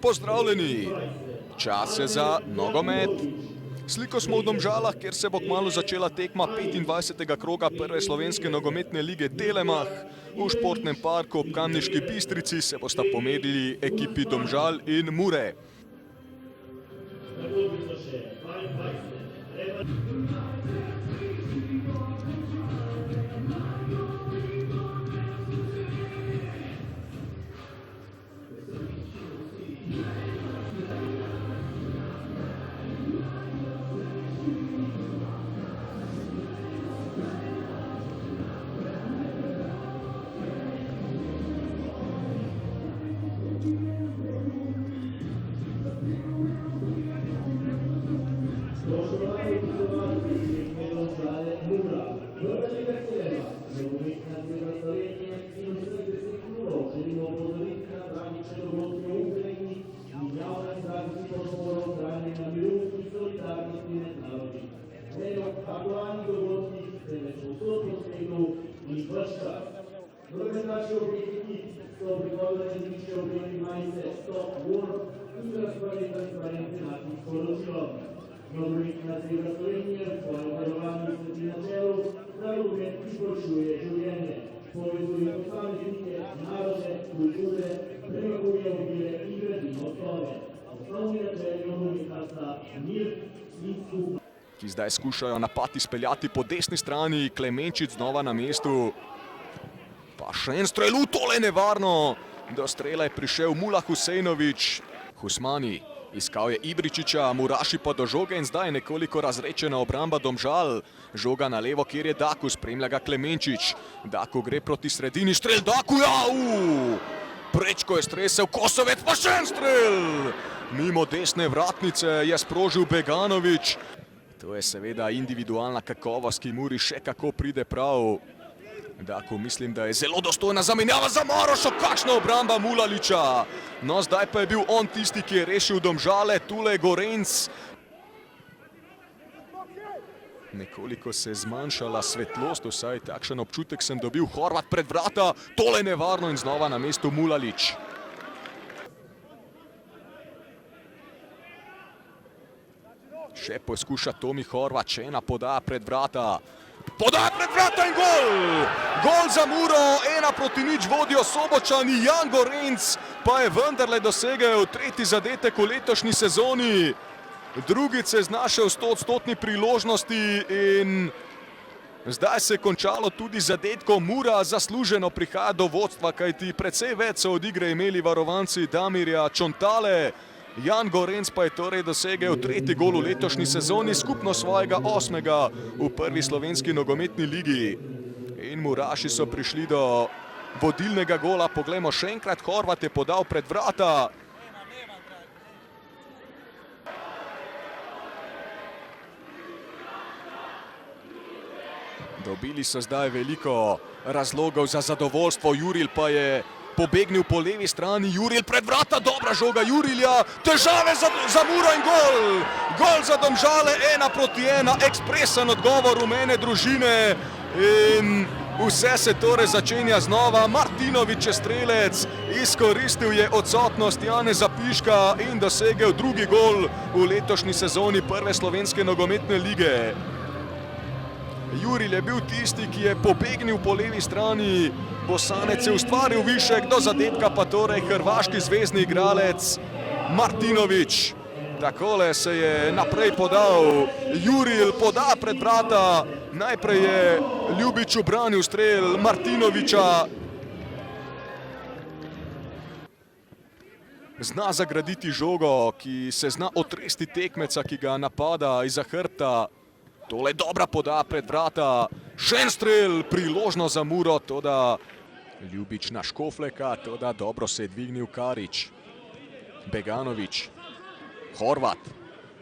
pozdravljeni! Čas je za nogomet. Sliko smo v Domžalah, kjer se bo kmalu začela tekma 25. kroga prve slovenske nogometne lige Telemach. V športnem parku ob Kamniški Bistrici se bosta pomerili ekipi Domžal in Mure. Naši obiettivi sono ricordati di obiettivi mai stop work tutte le squadre trasparenti psicologico non na zagotowlenie powoływany na celu zarówno przyszłości żywlenie powołuje posamie narodzie kulturę promuje igry i osnovne načelo komunikasta mir in skupaj. Ki zdaj skušajo napad izpeljati po desni strani, Klemenčič znova na mestu. Pa še en strel, tole nevarno. Do strela je prišel Mula Husejnović. Husmani iskal je Ibričiča, Muraši pa do žoge in zdaj nekoliko razrečena obramba Domžal. Žoga na levo, kjer je Daku, spremlja ga Klemenčič. Daku gre proti sredini, strel Daku, Prečko je stresel Kosovec, pa še en strel. Mimo desne vratnice je sprožil Beganović. To je seveda individualna kakovost, ki Muri še kako pride prav. Daku, mislim, da je zelo dostojna zamenjava za Marošo, kakšna obramba Mulaliča. No, zdaj pa je bil on tisti, ki je rešil Domžale, tule Gorenc. Nekoliko se je zmanjšala svetlost, vsaj takšen občutek sem dobil. Horvat pred vrata, tole nevarno in znova na mestu Mulalič. Še poskuša Tomi Horvat, še ena podaja pred vrata. Podaja pred vrata in gol! Gol za Muro, 1:0 vodijo Sobočani, Jan Gorenc pa je vendarle dosegel tretji zadetek v letošnji sezoni. Drugič se je znašel v 100-odstotni priložnosti in zdaj se je končalo tudi zadetkom. Mura zasluženo prihaja do vodstva, kajti precej več so od igre imeli varovanci Damirja Čontale. Jan Gorenc pa je torej dosegel tretji gol v letošnji sezoni, skupno svojega 8. v prvi slovenski nogometni ligi. In Muraši so prišli do vodilnega gola. Poglejmo še enkrat, Horvat je podal pred vrata. Dobili so zdaj veliko razlogov za zadovoljstvo. Juril pa je pobegnil po levi strani, Juril pred vrata, dobra žoga Jurilja, težave za Muro in gol! Gol za Domžale, 1:1, ekspresen odgovor rumene družine in vse se torej začenja znova. Martinović je strelec, izkoristil je odsotnost Janeza Piška in dosegel drugi gol v letošnji sezoni prve slovenske nogometne lige. Juril je bil tisti, ki je pobegnil po levi strani, Bosanec je ustvaril višek, do zadetka pa torej hrvaški zvezni igralec Martinović. Takole se je naprej podal, Juril poda pred vrata, najprej je Ljubič ubranil strel Martinovića. Zna zagraditi žogo, ki se zna otresti tekmeca, ki ga napada izza hrbta. Tole dobra podaja pred vrata, še en strel, priložnost za Muro, toda Ljubič na Škofleka, toda dobro se je dvignil Karič. Beganović, Horvat,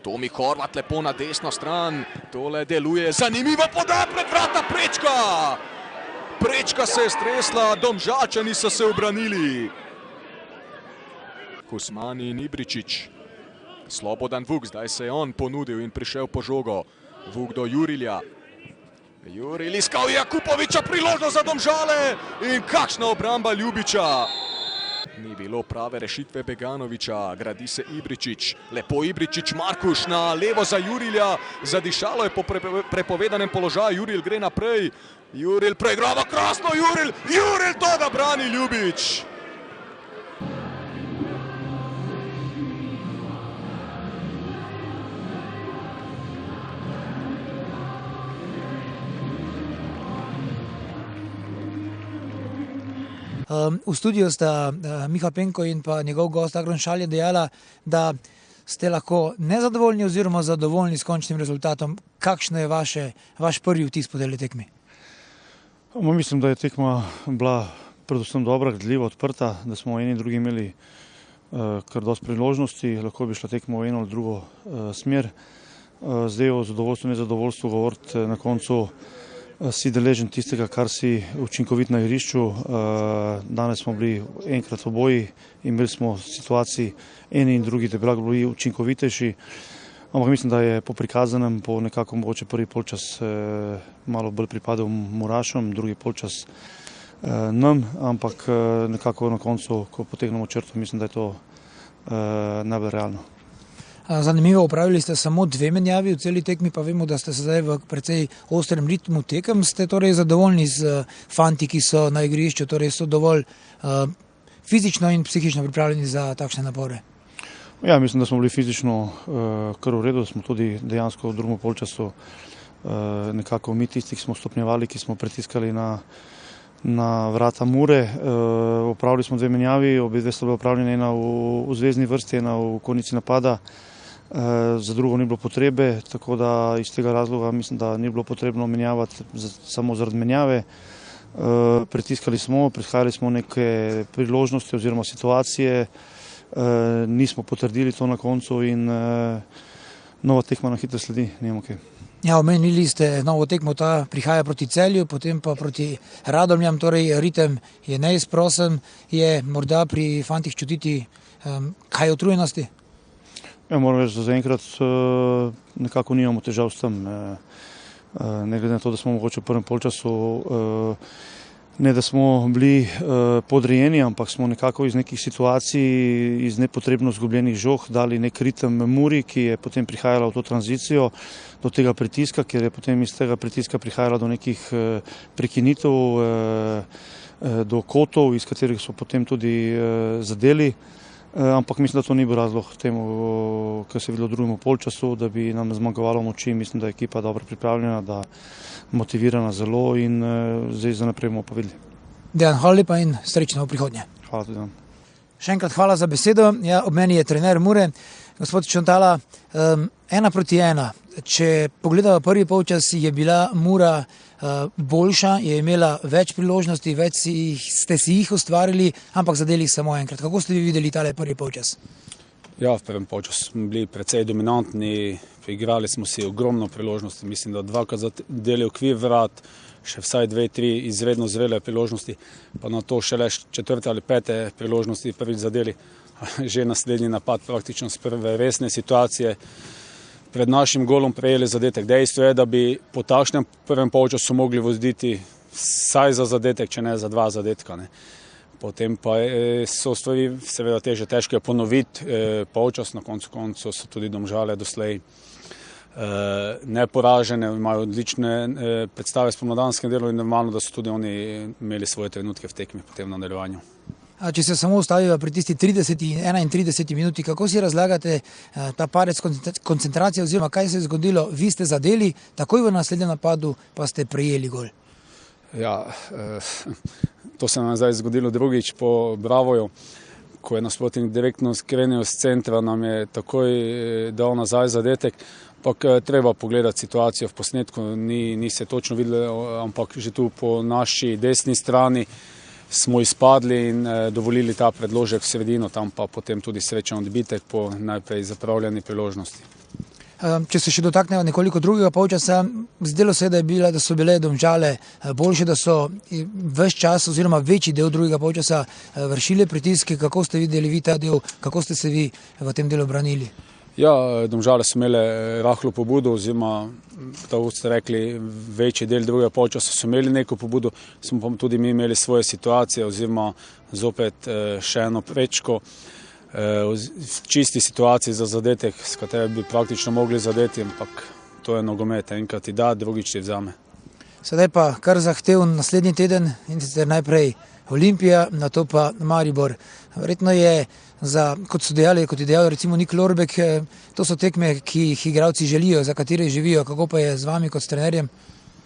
Tomi Horvat lepo na desno stran, tole deluje, zanimivo podaja pred vrata, Prečka! Prečka se je stresla, Domžalčani so se ubranili. Husmani in Ibričič, Slobodan Vuk, zdaj se je on ponudil in prišel po žogo. Vuk do Jurilja. Juril iskal Jakupovića, priložnost za Domžale in kakšna obramba Ljubiča. Ni bilo prave rešitve Beganovića, gradi se Ibričić, lepo Ibričić, Markuš na levo za Jurilja, zadišalo je po prepovedanem položaju, Juril gre naprej, Juril preigrava krasno, Juril to ga brani Ljubič. V studiu sta Miha Penko in pa njegov gost Agron Šalje dejala, da ste lahko nezadovoljni oziroma zadovoljni s končnim rezultatom. Kakšen je vaš prvi vtis po tej tekmi? Mislim, da je tekma bila predvsem dobra, gledljiva, odprta, da smo eni in drugi imeli kar dosti priložnosti, lahko bi šla tekma v eno ali drugo smer. Zdaj o zadovoljstvu, nezadovoljstvu govoriti na koncu si deležen tistega, kar si učinkovit na igrišču. Danes smo bili enkrat oboji, imeli smo situaciji eni in drugi, da bi lahko bili učinkovitejši. Ampak mislim, da je po prikazanem, po nekako mogoče prvi polčas malo bolj pripadal Murašom, drugi polčas nam, ampak nekako na koncu, ko potegnemo črto, mislim, da je to najbolj realno. Zanimivo, opravili ste samo 2 menjavi v celi tekmi, pa vemo, da ste se zdaj v precej ostrem ritmu tekem. Ste torej zadovoljni z fanti, ki so na igrišču, torej so dovolj fizično in psihično pripravljeni za takšne napore? Ja, mislim, da smo bili fizično kar v redu, smo tudi dejansko v drugem polčasu nekako mi tisti, ki smo stopnjevali, ki smo pritiskali na vrata Mure. Opravili smo 2 menjavi, obe dve so bile opravljene, ena v zvezni vrsti, ena v konici napada. Za drugo ni bilo potrebe, tako da iz tega razloga mislim, da ni bilo potrebno menjavati samo zaradi menjave. Pritiskali smo, prihajali smo neke priložnosti oziroma situacije, nismo potrdili to na koncu in nova tekma na hitro sledi, nimamo kaj. Ja, omenili ste novo tekmo, ta prihaja proti Celju, potem pa proti Radomljam, torej ritem je neizprosen, je morda pri fantih čutiti kaj utrujenosti? Ja, moram reči, da zaenkrat nekako nimamo težav s tem. Ne glede na to, da smo mogoče v prvem polčasu ne da smo bili podrejeni, ampak smo nekako iz nekih situacij, iz nepotrebno izgubljenih žog dali nek ritem Muri, ki je potem prihajala v to tranzicijo, do tega pritiska, ker je potem iz tega pritiska prihajala do nekih prekinitev, do kotov, iz katerih so potem tudi zadeli. Ampak mislim, da to ni bil razlog temu, kar se je videlo v drugem polčasu, da bi nam zmanjkovalo moči. Mislim, da je ekipa dobro pripravljena, da motivirana zelo in zdaj za naprej bomo pa videli. Dejan, hvala lepa in srečno v prihodnje. Hvala tudi vam. Še enkrat hvala za besedo. Ja, ob meni je trener Mure, gospod Čontala, 1-1. Če pogledamo prvi polčas, je bila Mura boljša, je imela več priložnosti, več ste si jih ustvarili, ampak zadeli samo enkrat. Kako ste vi videli tale prvi polčas? Ja, v prvem polčasu smo bili precej dominantni, igrali smo si ogromno priložnosti, mislim, da 2krat zadeli okvir vrat, še vsaj 2-3 izredno zrele priložnosti, pa na to šele 4. ali 5. priložnosti prvič zadeli, že naslednji napad praktično z prve resne situacije. Pred našim golom prejeli zadetek. Dejstvo je, da bi po takšnem prvem polčasu mogli voditi vsaj za zadetek, če ne za 2 zadetka. Ne. Potem pa so stvari seveda težko je ponoviti polčas, na koncu so tudi Domžale doslej neporažene, imajo odlične predstave s pomladanskem delu in normalno, da so tudi oni imeli svoje trenutke v tekmi potem v nadaljevanju. Če se samo ustaviva pri tisti 30 in 31 minuti, kako si razlagate ta padec koncentracije oziroma kaj se je zgodilo? Vi ste zadeli, takoj v naslednjem napadu pa ste prejeli gol. Ja, to se nam je zdaj zgodilo drugič po Bravoju, ko je nasprotnik direktno skrenil z centra, nam je takoj dal nazaj zadetek. Ampak treba pogledati situacijo v posnetku, ni se točno videlo, ampak že tu po naši desni strani smo izpadli in dovolili ta predložek v sredino, tam pa potem tudi srečen odbitek po najprej zapravljeni priložnosti. Če se še dotaknejo nekoliko drugega polčasa, zdelo se je, da so bile Domžale boljše, da so ves čas oziroma večji del drugega polčasa vršile pritiske. Kako ste videli vi ta del, kako ste se vi v tem delu branili? Ja, Domžale so imele rahlo pobudo, oziroma, tako ste rekli, večji del drugega polčasa so imeli neko pobudo, smo pa tudi mi imeli svoje situacije, oziroma zopet še eno prečko v čisti situaciji za zadetek, s katero bi praktično mogli zadeti, ampak to je nogomet, enkrat ti da, drugič ti vzame. Sedaj pa kar zahteven naslednji teden in sicer najprej Olimpija, nato pa Maribor. Verjetno je kot so dejali, kot je dejal recimo Nik Lorbek, to so tekme, ki jih igralci želijo, za katere živijo. Kako pa je z vami kot s trenerjem?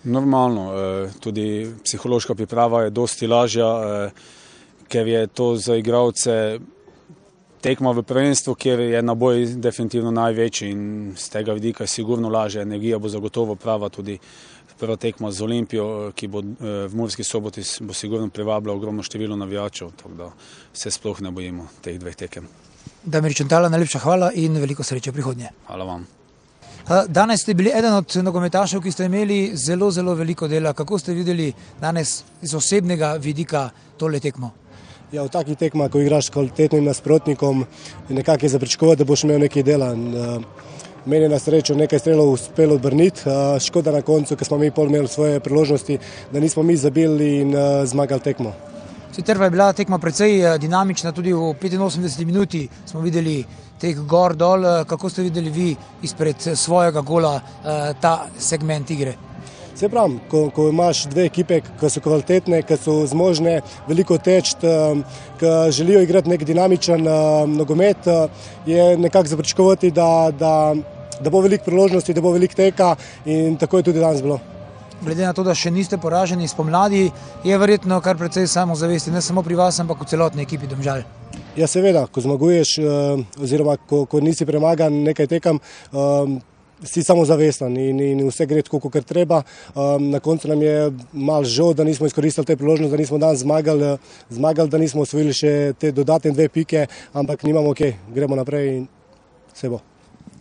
Normalno, tudi psihološka priprava je dosti lažja, ker je to za igralce tekma v prvenstvu, kjer je naboj definitivno največji in z tega vidika je sigurno lažje. Energija bo zagotovo prava, tudi prva tekma z Olimpijo, ki bo v Murski Soboti, bo sigurno privabila ogromno število navijačev, tako da se sploh ne bojimo teh dveh tekem. Damir Čontala, najlepša hvala in veliko sreče v prihodnje. Hvala vam. Danes ste bili eden od nogometašev, ki ste imeli zelo, zelo veliko dela. Kako ste videli danes iz osebnega vidika tole tekmo? Ja, v takih tekmah, ko igraš s kvalitetnim nasprotnikom, nekako je za pričakovati, da boš imel nekaj dela. Meni je na srečo nekaj strelov uspelo odbrniti, škoda na koncu, ker smo mi pol imeli svoje priložnosti, da nismo mi zabili in zmagali tekmo. Sicer pa je bila tekma precej dinamična, tudi v 85 minuti smo videli teh gor dol. Kako ste videli vi izpred svojega gola ta segment igre? Se pravim, ko imaš dve ekipe, ki so kvalitetne, ki so zmožne veliko teči, ki želijo igrati nek dinamičen nogomet, je nekako za pričakovati, da bo veliko priložnosti, da bo veliko teka in tako je tudi danes bilo. Glede na to, da še niste poraženi spomladi, je verjetno kar precej samozavesti, ne samo pri vas, ampak v celotni ekipi Domžal. Ja, seveda, ko zmaguješ oziroma ko nisi premagan nekaj tekam, si samozavesten in vse gre tako, kot treba. Na koncu nam je malo žal, da nismo izkoristili te priložnosti, da nismo danes zmagali, da nismo osvojili še te dodatne 2 pike, ampak nimamo okej, gremo naprej in vse bo.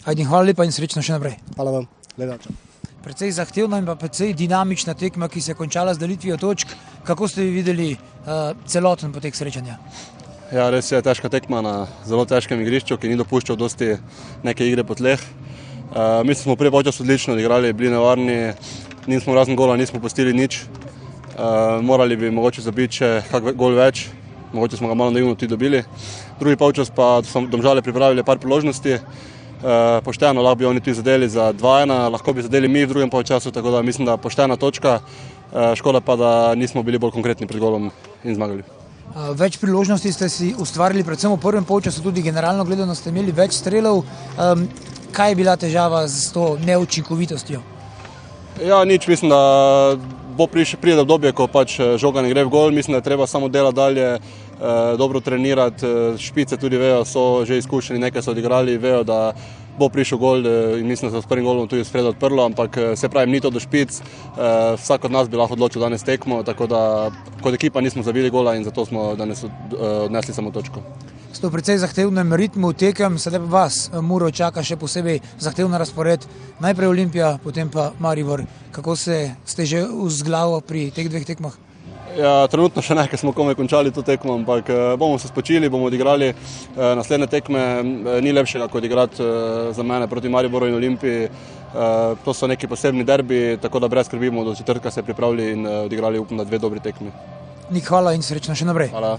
Ajde, hvala lepa in srečno še naprej. Hvala vam, gledača. Precej zahtevna in pa precej dinamična tekma, ki se je končala z delitvijo točk. Kako ste vi videli celoten potek srečanja? Ja, res je težka tekma na zelo težkem igrišču, ki ni dopuščal dosti neke igre po tleh. Mislim, smo prvi polčas odlično odigrali, bili nevarni, nismo razen gola, nismo pustili nič. Morali bi mogoče zabiti še kak gol več, mogoče smo ga malo naivno tudi dobili. Drugi polčas pa so Domžale pripravili par priložnosti, pošteno lahko bi oni tudi zadeli za 2-1, lahko bi zadeli mi v drugem polčasu, tako da mislim, da poštena točka, škoda pa, da nismo bili bolj konkretni pred golom in zmagali. Več priložnosti ste si ustvarili, predvsem v prvem polčasu, tudi generalno gledano ste imeli več strelov. Kaj je bila težava s to neučinkovitostjo? Ja, nič, mislim, da bo pride obdobje, ko pač žoga ne gre v gol, mislim, da je treba samo delati dalje, dobro trenirati, špice tudi vejo, so že izkušeni, nekaj so odigrali, vejo, da bo prišel gol in mislim, da se s prvim golom tudi sredo odprlo, ampak se pravim, ni to do špic, vsak od nas bi lahko odločil danes tekmo, tako da kot ekipa nismo zabili gola in zato smo danes odnesli samo točko. Ste v precej zahtevnem ritmu tekem, sedaj pa vas Muro čaka še posebej zahteven razpored, najprej Olimpija, potem pa Maribor. Kako ste že vzglavo pri teh dveh tekmah? Ja, trenutno še ne, ker smo komaj končali to tekmo, ampak bomo se spočili, bomo odigrali naslednje tekme, ni lepšega kot odigrati za mene proti Mariboru in Olimpiji. To so neki posebni derbi, tako da brez skrbimo, do četrtka se pripravili in odigrali upam, da 2 dobri tekmi. Nik, hvala in srečno še naprej. Hvala.